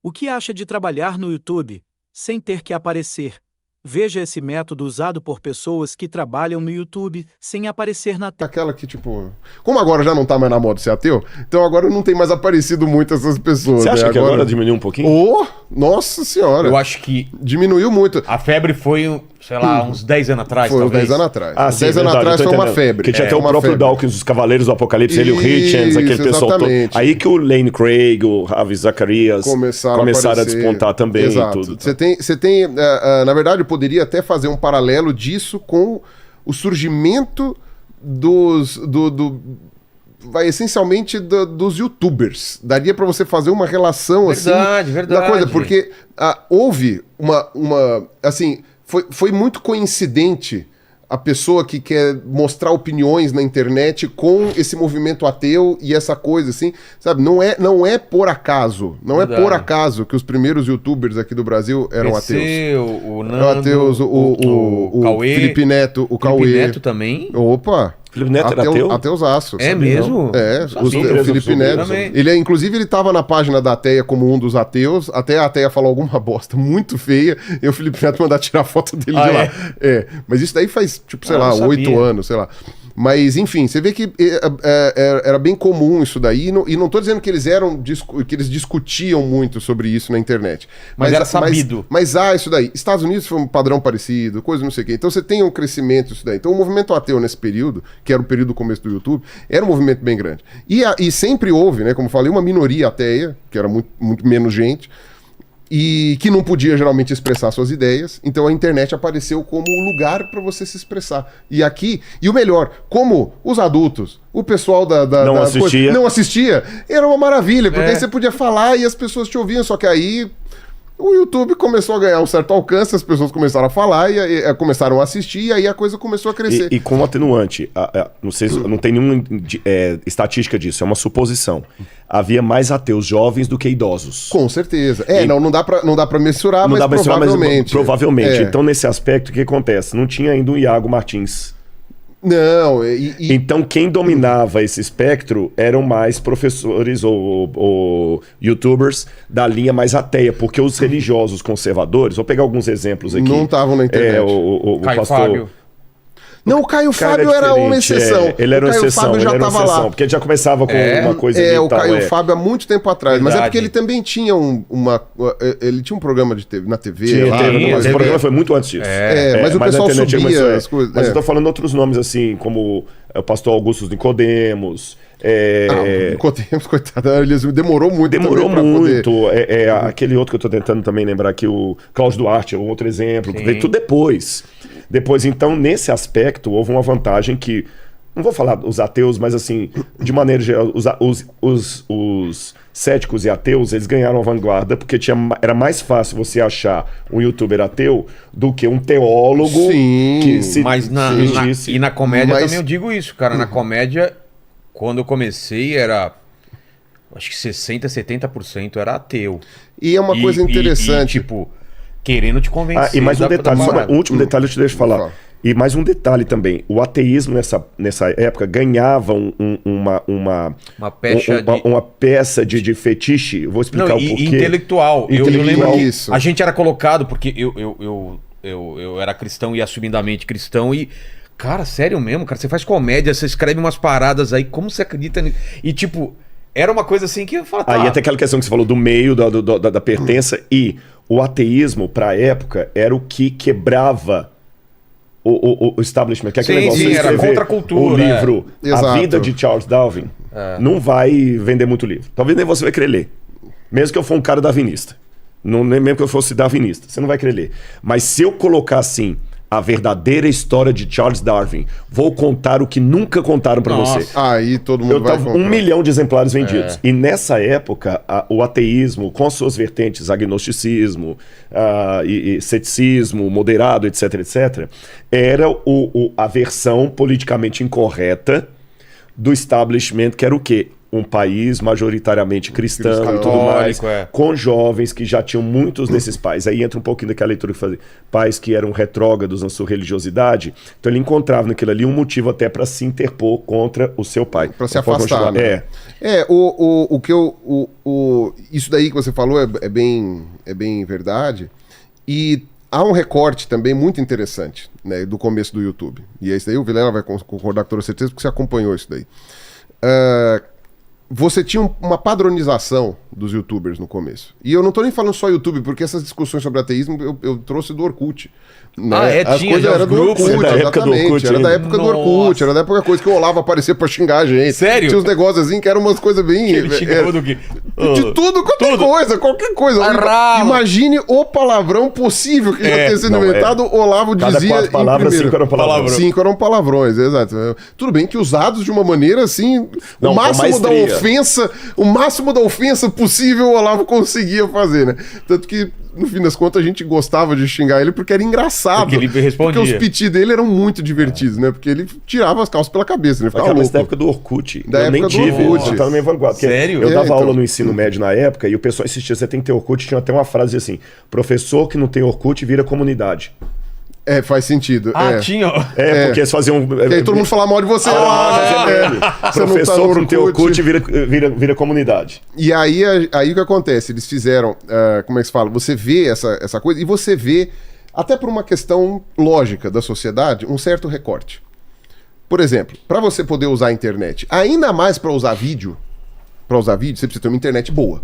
O que acha de trabalhar no YouTube, sem ter que aparecer? Veja esse método usado por pessoas que trabalham no YouTube sem aparecer na tela. Aquela que, tipo... Como agora já não tá mais na moda ser ateu, então agora não tem mais aparecido muito essas pessoas. Você acha né? que agora diminuiu um pouquinho? Oh, nossa senhora. Eu acho que diminuiu muito. a febre foi, sei lá, uns 10 anos atrás, Foi uns talvez. 10 anos atrás. Ah, Uns sim, 10 anos verdade, atrás eu tô foi uma entendendo. febre. Que tinha até o uma próprio febre. Dawkins dos Cavaleiros do Apocalipse, ele e o Hitchens, aquele Isso, pessoal todo. exatamente. Aí que o Lane Craig, o Ravi Zacharias começaram a despontar também. Exato. E tudo. Você tem na verdade, eu poderia até fazer um paralelo disso com o surgimento essencialmente dos YouTubers. Daria pra você fazer uma relação Verdade. da coisa, porque houve assim, foi muito coincidente a pessoa que quer mostrar opiniões na internet com esse movimento ateu e essa coisa, assim, sabe? Não é por acaso. Não Verdade. é por acaso que os primeiros YouTubers aqui do Brasil eram ateus. O Nando, Ateus, o Cauê, Felipe Neto, o Cauê. Felipe Neto também. Opa! Felipe Neto era ateu? Ateusaço. É sabia? mesmo? É, Sabia. o Felipe Neto. Também. Inclusive, ele tava na página da Ateia como um dos ateus, até a Ateia falou alguma bosta muito feia, e o Felipe Neto mandar tirar foto dele de lá. Mas isso daí faz, tipo, sei lá, 8 anos, sei lá. Mas, enfim, você vê que era bem comum isso daí, e não tô dizendo que eles que eles discutiam muito sobre isso na internet. Mas era sabido. Mas isso daí. Estados Unidos foi um padrão parecido, coisa não sei o quê. Então você tem um crescimento isso daí. Então o movimento ateu nesse período, que era o período do começo do YouTube, era um movimento bem grande. E sempre houve, né, como eu falei, uma minoria ateia, que era muito, muito menos gente, e que não podia geralmente expressar suas ideias, então a internet apareceu como um lugar para você se expressar. E o melhor, como os adultos, o pessoal não assistia, era uma maravilha, porque aí você podia falar e as pessoas te ouviam, só que aí o YouTube começou a ganhar um certo alcance, as pessoas começaram a falar e começaram a assistir, e aí a coisa começou a crescer. E com atenuante, não tem nenhuma estatística disso, é uma suposição. Havia mais ateus jovens do que idosos. Com certeza. Não dá pra mensurar, não mas dá pra mensurar, provavelmente. Mas provavelmente. Então, nesse aspecto, o que acontece? Não tinha ainda o Iago Martins. Não, Então quem dominava esse espectro eram mais professores ou youtubers da linha mais ateia, porque os religiosos conservadores, vou pegar alguns exemplos aqui. Não estavam na internet. O Caio pastor Fábio. Não, o Caio Fábio era uma exceção. Ele era uma exceção, Fábio já estava lá. Porque ele já começava com uma coisa ali o Caio Fábio há muito tempo atrás. Verdade. Mas é porque ele também tinha ele tinha um programa na TV. Mas o programa foi muito antes disso. Mas o pessoal subia as coisas. Mas eu tô falando outros nomes assim, como o pastor Augusto Nicodemos. Nicodemos, coitado, demorou muito. Demorou muito. Aquele outro que eu tô tentando também lembrar aqui, o Cláudio Duarte, é um outro exemplo, que veio tudo depois. Então, nesse aspecto, houve uma vantagem que, não vou falar os ateus, mas assim, de maneira geral, os céticos e ateus, eles ganharam a vanguarda, porque era mais fácil você achar um youtuber ateu do que um teólogo. Sim, que se Mas na comédia também eu digo isso, cara. Na comédia, quando eu comecei, acho que 60%, 70% era ateu. E é uma coisa interessante. Tipo, querendo te convencer. E mais um detalhe, só um último detalhe eu te deixo falar. E mais um detalhe também, o ateísmo nessa época ganhava uma peça de fetiche, vou explicar o porquê. Intelectual. Eu lembro que isso. A gente era colocado, porque eu era cristão e assumidamente cristão e... Cara, sério mesmo, cara, você faz comédia, você escreve umas paradas aí, como você acredita nisso? E tipo, era uma coisa assim que eu falava... Aí até aquela questão que você falou do meio, da pertença, e o ateísmo, pra época, era o que quebrava o establishment. Que é aquele negócio de era contra a cultura. O livro Exato. A Vida de Charles Darwin não vai vender muito livro. Talvez nem você vai querer ler. Mesmo que eu for um cara darwinista. Mesmo que eu fosse darwinista. Você não vai querer ler. Mas se eu colocar assim... A verdadeira história de Charles Darwin. Vou contar o que nunca contaram pra você. Aí todo mundo vai comprar. 1 milhão de exemplares vendidos. E nessa época, o ateísmo, com as suas vertentes, agnosticismo, e ceticismo, moderado, etc, etc, era a versão politicamente incorreta do establishment, que era o quê? um país majoritariamente cristão e tudo mais, com jovens que já tinham muitos desses pais. Aí entra um pouquinho daquela leitura que fazia, pais que eram retrógrados na sua religiosidade, então ele encontrava naquilo ali um motivo até para se interpor contra o seu pai. Para se afastar, né? O que isso daí que você falou é bem verdade, e há um recorte também muito interessante, né, do começo do YouTube. E esse daí o Vilela vai concordar com toda certeza, porque você acompanhou isso daí. Você tinha uma padronização dos youtubers no começo. E eu não tô nem falando só YouTube, porque essas discussões sobre ateísmo eu trouxe do Orkut. Né? As tinha coisas eram do Orkut, exatamente. Era da época do Orkut, era da época coisa que o Olavo aparecia pra xingar a gente. Sério? Tinha uns negócios assim que eram umas coisas bem... Ele xingava do quê? De tudo, qualquer coisa. Imagine o palavrão possível que já tenha sido inventado, o Olavo Cada dizia 4 palavras, 5 eram palavrões. 5 eram palavrões, exato. Tudo bem que usados de uma maneira assim, Não, o máximo da ofensa possível o Olavo conseguia fazer, né? Tanto que no fim das contas a gente gostava de xingar ele porque era engraçado. Porque ele respondia. Porque os piti dele eram muito divertidos, né? Porque ele tirava as calças pela cabeça, ele ficava louco. Mas da época do Orkut. Da eu época nem do tive, Orkut. eu tava na minha vanguarda. Sério? Eu dava aula no ensino médio na época e o pessoal insistia, você tem que ter Orkut, tinha até uma frase assim, professor que não tem Orkut vira comunidade. Faz sentido. Tinha. Porque eles faziam... Porque aí todo mundo fala mal de você. Professor que não tem Orkut vira comunidade. E aí o que acontece? Eles fizeram, como é que se fala? Você vê essa coisa e você vê, até por uma questão lógica da sociedade, um certo recorte. Por exemplo, para você poder usar a internet, ainda mais para usar vídeo, você precisa ter uma internet boa.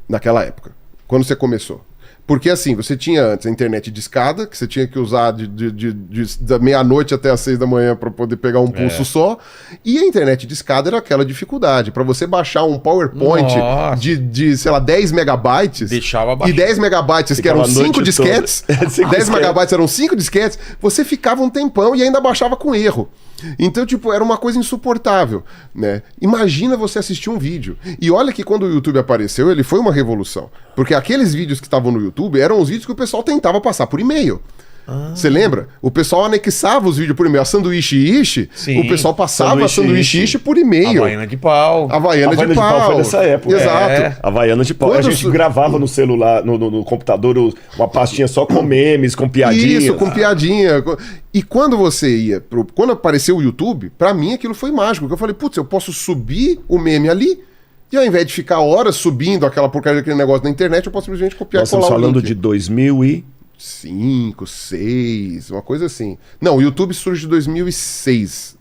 Naquela época, quando você começou. Porque assim, você tinha antes a internet de escada, que você tinha que usar da meia-noite até as 6 da manhã para poder pegar um pulso só. E a internet de escada era aquela dificuldade. Para você baixar um PowerPoint de, sei lá, 10 megabytes. Deixava baixar. E 10 megabytes, que eram 5 disquetes. 10 megabytes eram 5 disquetes. Você ficava um tempão e ainda baixava com erro. Então, tipo, era uma coisa insuportável, né? Imagina você assistir um vídeo. E olha que quando o YouTube apareceu, ele foi uma revolução. Porque aqueles vídeos que estavam no YouTube eram os vídeos que o pessoal tentava passar por e-mail. Você lembra? O pessoal anexava os vídeos por e-mail. A sanduíche ishi, o pessoal passava a sanduíche ishi por e-mail. Havaiana de pau. Havaiana de pau foi nessa época. Exato. Havaiana de pau. A gente gravava no celular, no computador, uma pastinha só com memes, com piadinha. Isso, com piadinha. E quando você ia... Quando apareceu o YouTube, pra mim aquilo foi mágico. Eu falei, putz, eu posso subir o meme ali... E ao invés de ficar horas subindo aquela porcaria daquele negócio na internet, eu posso simplesmente copiar e colar o link. Nós estamos falando de 2005, 2006, uma coisa assim. Não, o YouTube surge em 2006.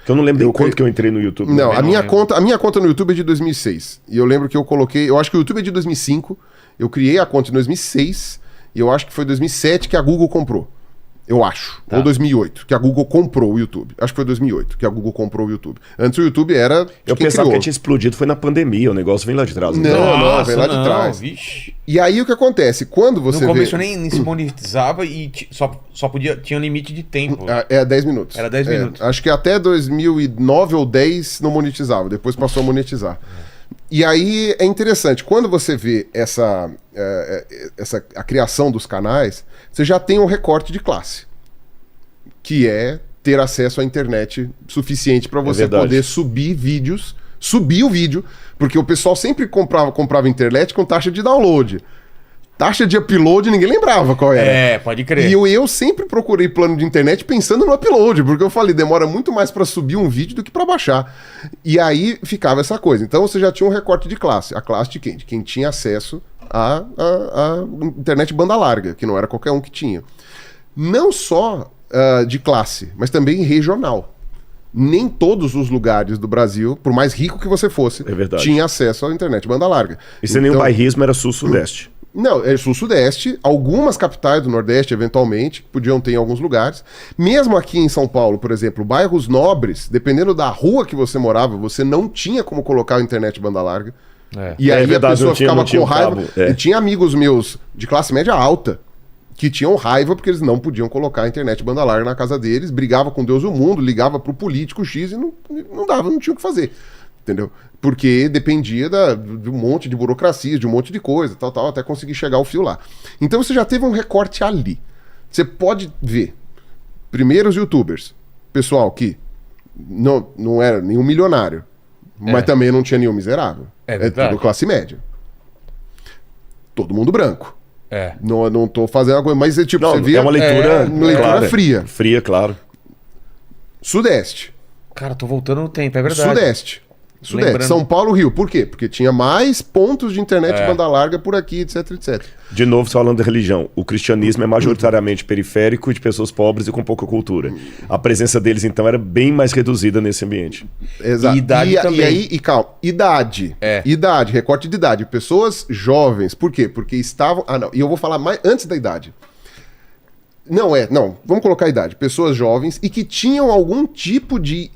Que eu não lembro quanto que eu entrei no YouTube. Não, a minha conta no YouTube é de 2006. E eu lembro que eu coloquei... Eu acho que o YouTube é de 2005. Eu criei a conta em 2006. E eu acho que foi 2007 que a Google comprou. Eu acho. Ou 2008, que a Google comprou o YouTube. Acho que foi 2008 que a Google comprou o YouTube. Antes o YouTube era... Eu pensava que tinha explodido, foi na pandemia. O negócio vem lá de trás. Não, vem lá de trás. Vixe. E aí o que acontece? Quando você no começo nem se monetizava e só podia... Tinha um limite de tempo. 10 minutos. Era 10 minutos. Acho que até 2009 ou 10 não monetizava. Depois passou a monetizar. E aí é interessante, quando você vê a criação dos canais, você já tem um recorte de classe, que é ter acesso à internet suficiente para você poder subir o vídeo, porque o pessoal sempre comprava internet com taxa de download. Taxa de upload ninguém lembrava qual era. Pode crer. E eu sempre procurei plano de internet pensando no upload, porque eu falei, demora muito mais para subir um vídeo do que para baixar. E aí ficava essa coisa. Então você já tinha um recorte de classe. A classe de quem? De quem tinha acesso à internet banda larga, que não era qualquer um que tinha. Não só de classe, mas também regional. Nem todos os lugares do Brasil, por mais rico que você fosse, tinha acesso à internet banda larga. E sem nenhum bairrismo, era sul-sudeste. Não, é sul-sudeste, algumas capitais do Nordeste, eventualmente, podiam ter em alguns lugares. Mesmo aqui em São Paulo, por exemplo, bairros nobres, dependendo da rua que você morava, você não tinha como colocar a internet banda larga. E aí a pessoa ficava com raiva. E tinha amigos meus de classe média alta que tinham raiva porque eles não podiam colocar a internet banda larga na casa deles, brigava com Deus e o mundo, ligava pro político X e não dava, não tinha o que fazer. Entendeu? Porque dependia de um monte de burocracia, de um monte de coisa, tal, até conseguir chegar ao fio lá. Então você já teve um recorte ali. Você pode ver, primeiro os youtubers, pessoal que não era nenhum milionário, Mas também não tinha nenhum miserável. É verdade. tudo classe média. Todo mundo branco. É. Não tô fazendo alguma coisa, mas tipo, Não, você via... é uma leitura, leitura clara. fria. Fria, claro. Sudeste. Cara, tô voltando no tempo, é verdade. Sudeste. Lembrando. São Paulo, Rio. Por quê? Porque tinha mais pontos de internet banda larga por aqui, etc, etc. De novo, falando da religião, o cristianismo é majoritariamente periférico e de pessoas pobres e com pouca cultura. A presença deles, então, era bem mais reduzida nesse ambiente. Exato. E idade também. E aí, calma, idade. É. Idade, recorte de idade. Pessoas jovens. Por quê? Porque estavam... Ah, não. E eu vou falar mais antes da idade. Não, vamos colocar a idade. Pessoas jovens e que tinham algum tipo de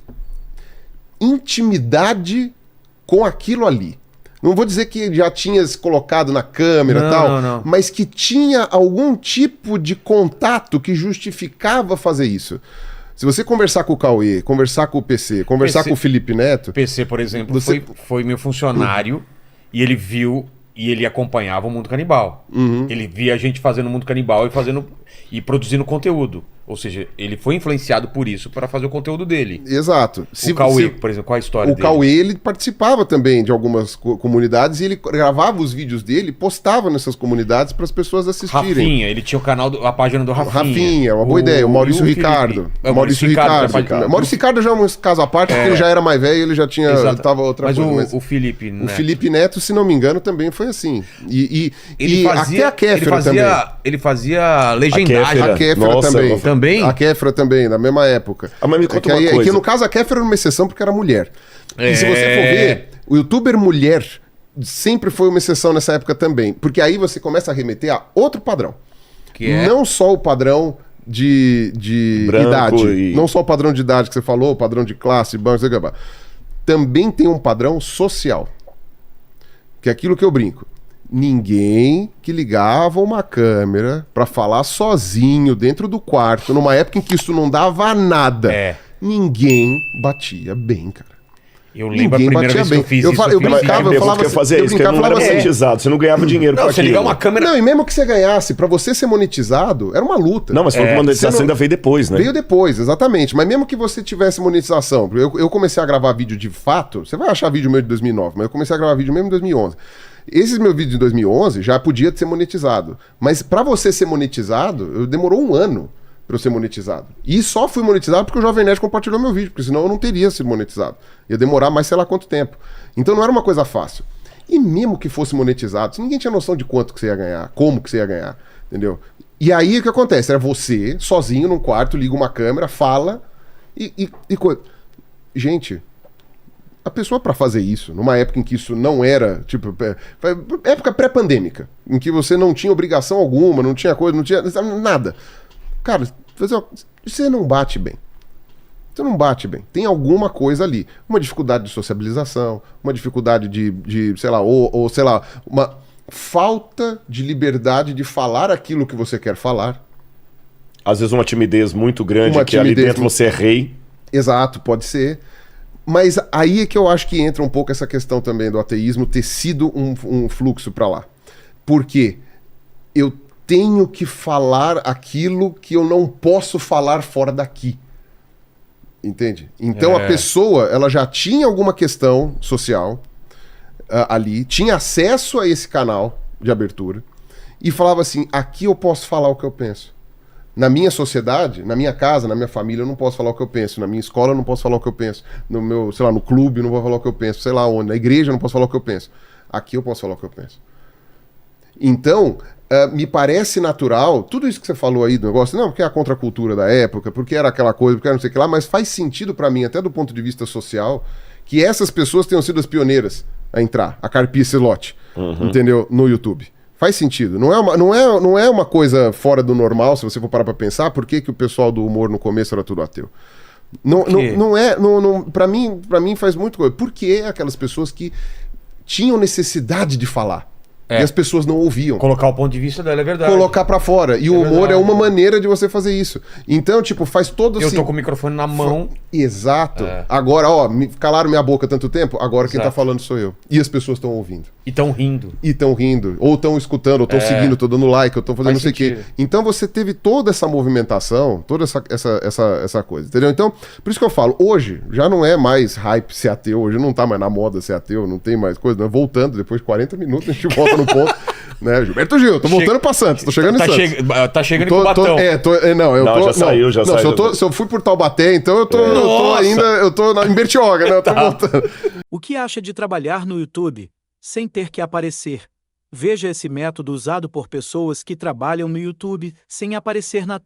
intimidade com aquilo ali. Não vou dizer que já tinha se colocado na câmera e tal, não. mas que tinha algum tipo de contato que justificava fazer isso. Se você conversar com o Cauê, conversar com o PC, conversar com o Felipe Neto... O PC, por exemplo, foi meu funcionário e ele viu e ele acompanhava o Mundo Canibal. Ele via a gente fazendo o Mundo Canibal e produzindo conteúdo. Ou seja, ele foi influenciado por isso para fazer o conteúdo dele. Exato. O Cauê, por exemplo, qual a história dele? O Cauê, ele participava também de algumas comunidades e ele gravava os vídeos dele e postava nessas comunidades para as pessoas assistirem. Rafinha, ele tinha o canal, a página do Rafinha. Rafinha, uma boa ideia. O Maurício e o Felipe. Ricardo. É, o Maurício Ricardo. O Maurício Ricardo já é um caso à parte, porque ele já era mais velho, ele já tinha... Exato. Tava outra mas coisa. o Felipe Neto. O Felipe Neto, se não me engano, também foi assim. Ele E fazia, até a Kéfera também. Ele fazia legendagem. A A Kéfera Nossa, também. Também? A Kéfera também, na mesma época. Ah, mas me conta que uma aí- coisa. que no caso a Kéfera era uma exceção porque era mulher. É. E se você for ver, o youtuber mulher sempre foi uma exceção nessa época também. Porque aí você começa a remeter a outro padrão. Que é? Não só o padrão de Branco idade. e- Não só o padrão de idade que você falou, o padrão de classe, banco, sei lá. Também tem um padrão social. Que é aquilo que eu brinco. Ninguém que ligava uma câmera pra falar sozinho dentro do quarto, numa época em que isso não dava nada. É. Ninguém batia bem, cara. Eu lembro a primeira vez que eu fiz Eu isso. brincava, eu falava que eu fazia eu isso, que brincava, não era falava assim, monetizado, você não ganhava dinheiro Não, com você aquilo. ligar uma câmera... Não, e mesmo que você ganhasse, pra você ser monetizado, era uma luta. Não, mas foi que monetização você não- ainda veio depois, né? Veio depois, exatamente. Mas mesmo que você tivesse monetização, eu comecei a gravar vídeo de fato, você vai achar vídeo meu de 2009, mas eu comecei a gravar vídeo mesmo em 2011. Esses meus vídeos de 2011 já podia ser monetizado. Mas pra você ser monetizado, demorou um ano pra eu ser monetizado. E só fui monetizado porque o Jovem Nerd compartilhou meu vídeo, porque senão eu não teria sido monetizado. Ia demorar mais sei lá quanto tempo. Então não era uma coisa fácil. E mesmo que fosse monetizado, ninguém tinha noção de quanto que você ia ganhar, como que você ia ganhar, entendeu? E aí o que acontece? Era você, sozinho num quarto, liga uma câmera, fala e coisa. Gente, a pessoa pra fazer isso, numa época em que isso não era, tipo, época pré-pandêmica, em que você não tinha obrigação alguma, não tinha coisa, não tinha nada. Cara, você não bate bem. Você não bate bem. Tem alguma coisa ali. Uma dificuldade de sociabilização, uma dificuldade de sei lá, ou sei lá, uma falta de liberdade de falar aquilo que você quer falar. Às vezes uma timidez muito grande, Uma que ali timidez dentro muito- você é rei. Exato, pode ser. Mas aí é que eu acho que entra um pouco essa questão também do ateísmo ter sido um fluxo pra lá. Porque eu tenho que falar aquilo que eu não posso falar fora daqui. Entende? Então a pessoa, ela já tinha alguma questão social ali, tinha acesso a esse canal de abertura e falava assim, aqui eu posso falar o que eu penso. Na minha sociedade, na minha casa, na minha família, eu não posso falar o que eu penso. Na minha escola, eu não posso falar o que eu penso. No meu, sei lá, no clube, eu não vou falar o que eu penso. Sei lá onde. Na igreja, eu não posso falar o que eu penso. Aqui eu posso falar o que eu penso. Então, me parece natural, tudo isso que você falou aí do negócio, não, porque é a contracultura da época, porque era aquela coisa, porque era não sei o que lá, mas faz sentido pra mim, até do ponto de vista social, que essas pessoas tenham sido as pioneiras a entrar, a carpir esse lote, entendeu? No YouTube. Faz sentido. Não é uma coisa fora do normal, se você for parar pra pensar, por que o pessoal do humor no começo era tudo ateu? Pra mim faz muito coisa. Por que aquelas pessoas que tinham necessidade de falar? E as pessoas não ouviam. Colocar o ponto de vista dela, é verdade. Colocar pra fora. E o humor verdade. é uma maneira de você fazer isso. Então, tipo, faz todo Eu tô com o microfone na mão. Exato. É. Agora, ó, calaram minha boca tanto tempo, agora quem tá Exato. falando sou eu. E as pessoas estão ouvindo. E tão rindo. E estão rindo, ou estão escutando, ou estão seguindo, estão dando like, ou estão fazendo não Faz sei o quê. sentido. Então você teve toda essa movimentação, toda essa coisa, entendeu? Então, por isso que eu falo, hoje já não é mais hype ser ateu, hoje não tá mais na moda ser ateu, não tem mais coisa, né? Voltando, depois de 40 minutos a gente volta no ponto, né? Gilberto Gil, tô voltando pra Santos, tô chegando em Santos. Tá chegando em Cubatão. Já saiu. Se eu fui por Taubaté, então eu tô em Bertioga, né? Eu tô voltando. O que acha de trabalhar no YouTube sem ter que aparecer? Veja esse método usado por pessoas que trabalham no YouTube sem aparecer na